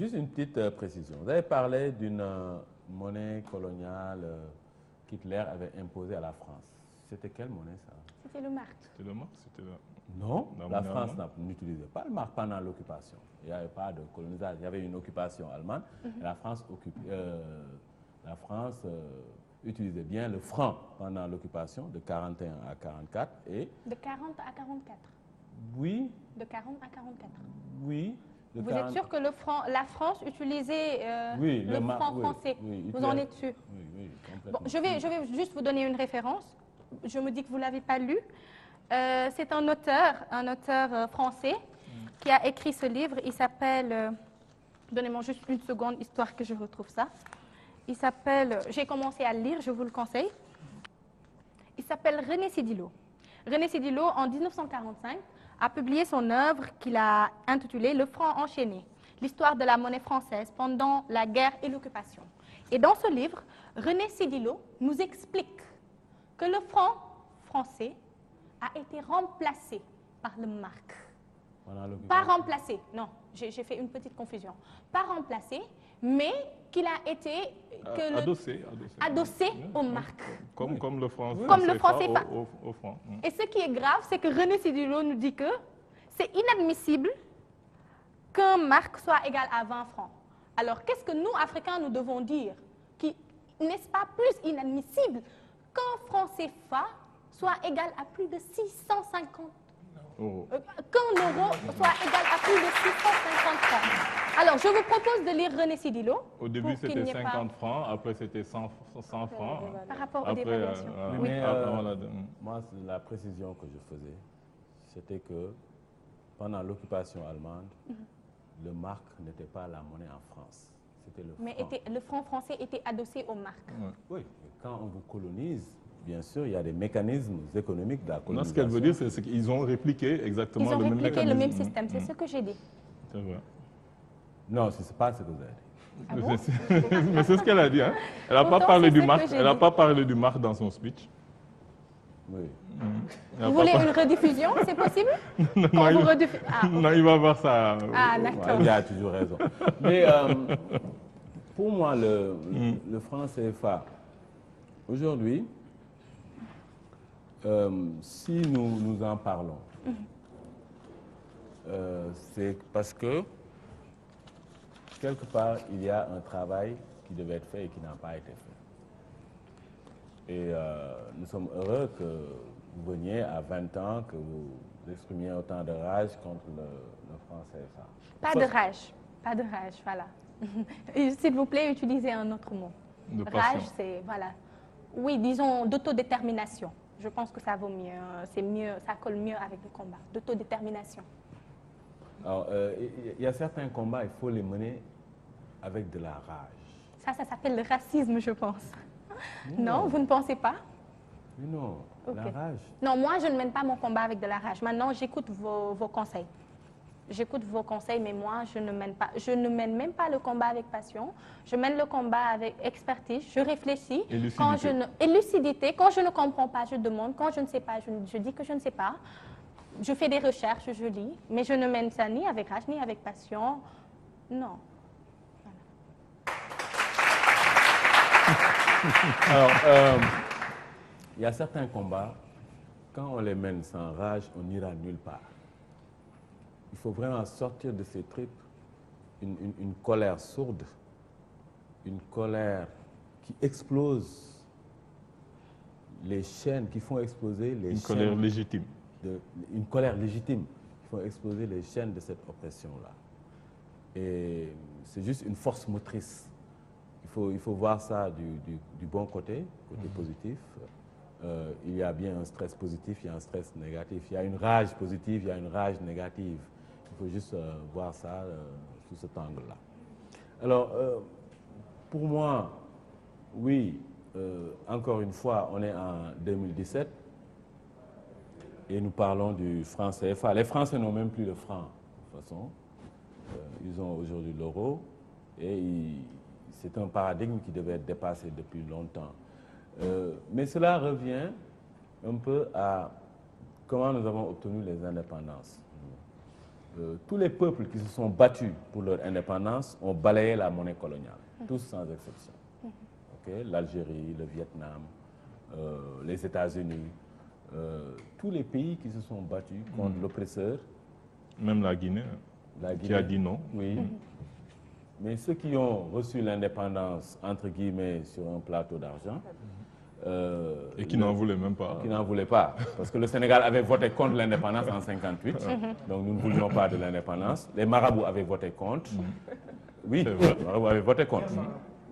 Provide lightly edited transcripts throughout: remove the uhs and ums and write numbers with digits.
juste une petite précision. Vous avez parlé d'une monnaie coloniale qu'Hitler avait imposée à la France. C'était quelle monnaie, ça? C'était le mark. C'était le mark, c'était le... Non, la France n'utilisait pas le mark pendant l'occupation. Il n'y avait pas de colonisation. Il y avait une occupation allemande. Et la France utilisait bien le franc pendant l'occupation de 41 à 44 et... De 40 à 44. Oui. De 40 à 44. Oui. Vous êtes sûr que la France utilisait le franc français? Oui, vous en êtes sûr? Oui, complètement. Bon, je vais juste vous donner une référence. Je me dis que vous ne l'avez pas lu. C'est un auteur français qui a écrit ce livre. Il s'appelle... donnez-moi juste une seconde, histoire que je retrouve ça. Il s'appelle... J'ai commencé à le lire, je vous le conseille. Il s'appelle René Sédillo. René Sédillo, en 1945, a publié son œuvre qu'il a intitulée « Le franc enchaîné, l'histoire de la monnaie française pendant la guerre et l'occupation ». Et dans ce livre, René Sédillo nous explique que le franc français a été remplacé par le mark. Pas remplacé, non, j'ai fait une petite confusion. Pas remplacé, mais qu'il a été adossé au mark. Comme le franc CFA. Au franc. Et ce qui est grave, c'est que René Sédillo nous dit que c'est inadmissible qu'un mark soit égal à 20 francs. Alors, qu'est-ce que nous, Africains, nous devons dire? N'est-ce pas plus inadmissible qu'un franc CFA soit égal à plus de 650 qu'un euro soit égal à plus de 650 francs. Alors, je vous propose de lire René Sédillo. Au début, c'était 50 francs, après, c'était 100 francs. Par rapport aux dévaluations. Moi, la précision que je faisais, c'était que pendant l'occupation allemande, le mark n'était pas la monnaie en France. C'était le franc. Mais le franc français était adossé au mark. Oui, quand on vous colonise, bien sûr, il y a des mécanismes économiques de la colonisation. Non, ce qu'elle veut dire, c'est qu'ils ont répliqué exactement le même mécanisme. Ils ont répliqué le même système, c'est ce que j'ai dit. C'est vrai. Non, ce n'est pas ce que vous avez dit. Ah bon? Mais c'est ce qu'elle a dit. Hein. Elle n'a pas parlé du mark. Elle n'a pas parlé du mark dans son speech. Oui. Vous voulez une rediffusion, c'est possible? Non, il va voir ça. Ah, d'accord. Il a toujours raison. Mais pour moi, le franc CFA, aujourd'hui, si nous en parlons, c'est parce que quelque part, il y a un travail qui devait être fait et qui n'a pas été fait. Et nous sommes heureux que vous veniez à 20 ans, que vous exprimiez autant de rage contre le franc CFA. Pas de rage, voilà. S'il vous plaît, utilisez un autre mot. Rage, c'est, voilà. Oui, disons d'autodétermination. Je pense que ça vaut mieux, c'est mieux, ça colle mieux avec le combat, d'autodétermination. Alors, il y a certains combats, il faut les mener avec de la rage. Ça s'appelle le racisme, je pense. Non, vous ne pensez pas? Non, la rage. Non, moi, je ne mène pas mon combat avec de la rage. Maintenant, j'écoute vos conseils. J'écoute vos conseils, mais moi, je ne mène même pas le combat avec passion. Je mène le combat avec expertise. Je réfléchis. Et lucidité. Quand je ne comprends pas, je demande. Quand je ne sais pas, je dis que je ne sais pas. Je fais des recherches, je lis. Mais je ne mène ça ni avec rage, ni avec passion. Non. Alors, il y a certains combats, quand on les mène sans rage, on n'ira nulle part. Il faut vraiment sortir de ces tripes une colère sourde, une colère qui explose les chaînes, qui font exploser les chaînes. Une colère légitime. Une colère légitime qui font exploser les chaînes de cette oppression-là. Et c'est juste une force motrice. Il faut voir ça du bon côté positif. Il y a bien un stress positif, il y a un stress négatif. Il y a une rage positive, il y a une rage négative. Il faut juste voir ça sous cet angle-là. Alors, pour moi, oui, encore une fois, on est en 2017 et nous parlons du franc CFA. Les Français n'ont même plus de franc, de toute façon. Ils ont aujourd'hui l'euro et c'est un paradigme qui devait être dépassé depuis longtemps. Mais cela revient un peu à comment nous avons obtenu les indépendances. tous les peuples qui se sont battus pour leur indépendance ont balayé la monnaie coloniale, tous sans exception. Okay? L'Algérie, le Vietnam, les États-Unis, tous les pays qui se sont battus contre l'oppresseur. Même la Guinée, qui a dit non. Oui. Mais ceux qui ont reçu l'indépendance, entre guillemets, sur un plateau d'argent... et qui n'en voulaient même pas. Qui n'en voulaient pas. Parce que le Sénégal avait voté contre l'indépendance en 1958. Donc nous ne voulions pas de l'indépendance. Les marabouts avaient voté contre. Oui, les marabouts avaient voté contre.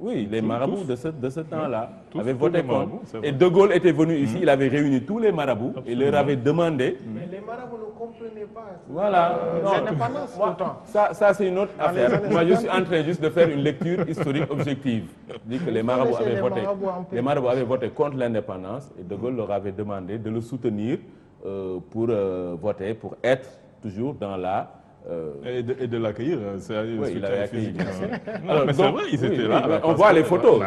Oui, les marabouts de ce temps-là avaient voté contre. Et De Gaulle était venu ici, il avait réuni tous les marabouts et leur avait demandé... Mais les marabouts ne comprenaient pas. Voilà. L'indépendance, pourtant. Ça c'est une autre affaire. Moi, je suis en train juste de faire une lecture historique objective. Je dis que les marabouts avaient voté contre l'indépendance et De Gaulle leur avait demandé de le soutenir pour voter, pour être toujours dans la... Et de l'accueillir, oui, il avait accueilli. Alors, mais c'est vrai, ils étaient là. On voit les photos,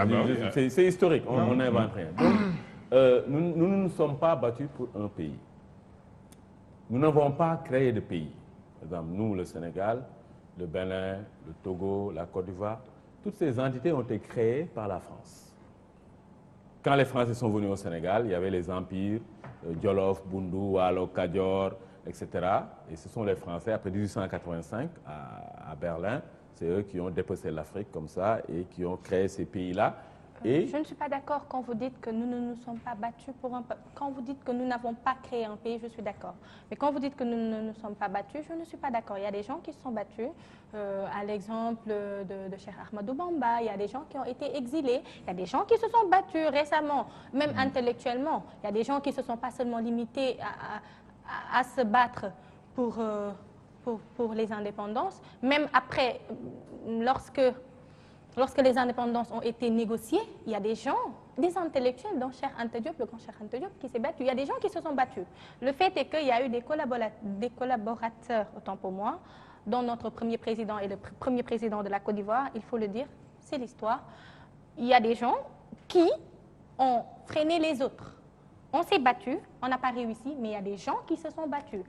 c'est historique, on n'invente rien. Donc, nous ne nous sommes pas battus pour un pays. Nous n'avons pas créé de pays. Par exemple, nous, le Sénégal, le Bénin, le Togo, la Côte d'Ivoire, toutes ces entités ont été créées par la France. Quand les Français sont venus au Sénégal, il y avait les empires, Djolof, Boundou, Waalo, Kadior, etc. Et ce sont les Français, après 1885, à Berlin, c'est eux qui ont dépecé l'Afrique comme ça et qui ont créé ces pays-là. Et... Je ne suis pas d'accord quand vous dites que nous ne nous sommes pas battus pour un peuple. Quand vous dites que nous n'avons pas créé un pays, je suis d'accord. Mais quand vous dites que nous ne nous sommes pas battus, je ne suis pas d'accord. Il y a des gens qui se sont battus, à l'exemple de Cheikh Ahmadou Bamba, il y a des gens qui ont été exilés, il y a des gens qui se sont battus récemment, même intellectuellement. Il y a des gens qui ne se sont pas seulement limités à se battre pour les indépendances. Même après, lorsque les indépendances ont été négociées, il y a des gens, des intellectuels, dont Cheikh Anta Diop, le grand Cheikh Anta Diop, qui s'est battu. Il y a des gens qui se sont battus. Le fait est qu'il y a eu des collaborateurs, autant pour moi, dont notre premier président et le premier président de la Côte d'Ivoire, il faut le dire, c'est l'histoire. Il y a des gens qui ont freiné les autres. On s'est battu, on n'a pas réussi, mais il y a des gens qui se sont battus.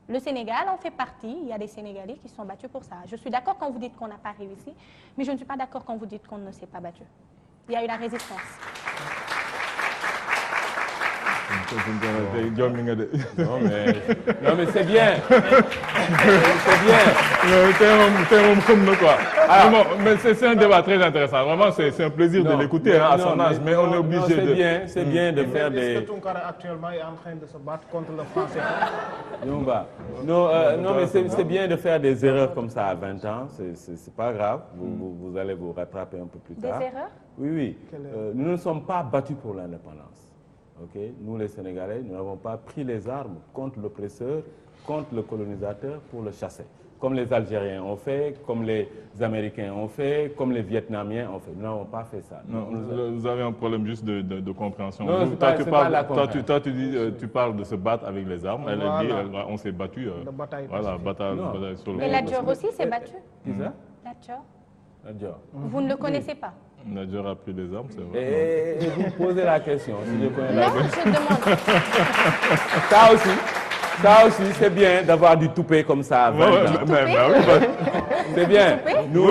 Le Sénégal en fait partie, il y a des Sénégalais qui se sont battus pour ça. Je suis d'accord quand vous dites qu'on n'a pas réussi, mais je ne suis pas d'accord quand vous dites qu'on ne s'est pas battu. Il y a eu la résistance. Non mais c'est bien. C'est bien. Mais c'est un débat très intéressant. Vraiment, c'est un plaisir de l'écouter à son âge, mais on est obligé de... C'est bien de faire des... Est-ce que Tounkara actuellement est en train de se battre contre le français? Non, mais c'est bien de faire des erreurs comme ça à 20 ans. C'est pas grave. Vous allez vous rattraper un peu plus tard. Des erreurs? Oui. Nous ne sommes pas battus pour l'indépendance. Okay? Nous, les Sénégalais, nous n'avons pas pris les armes contre l'oppresseur, contre le colonisateur pour le chasser. Comme les Algériens ont fait, comme les Américains ont fait, comme les Vietnamiens ont fait. Nous n'avons pas fait ça. Non, vous avez un problème juste de compréhension. Non, toi, tu parles de se battre avec les armes. Elle dit, on s'est battu. Voilà, bataille sur le... Mais la Dior aussi s'est battu. Qui ça? La Dior. La Dior. Vous ne le connaissez pas? La Dior a pris les armes, c'est vrai. Et vous posez la question. Si je connais la question. Je demande. Ça aussi, c'est bien d'avoir du toupet comme ça à 20 ans. Oui, C'est bien. Nous,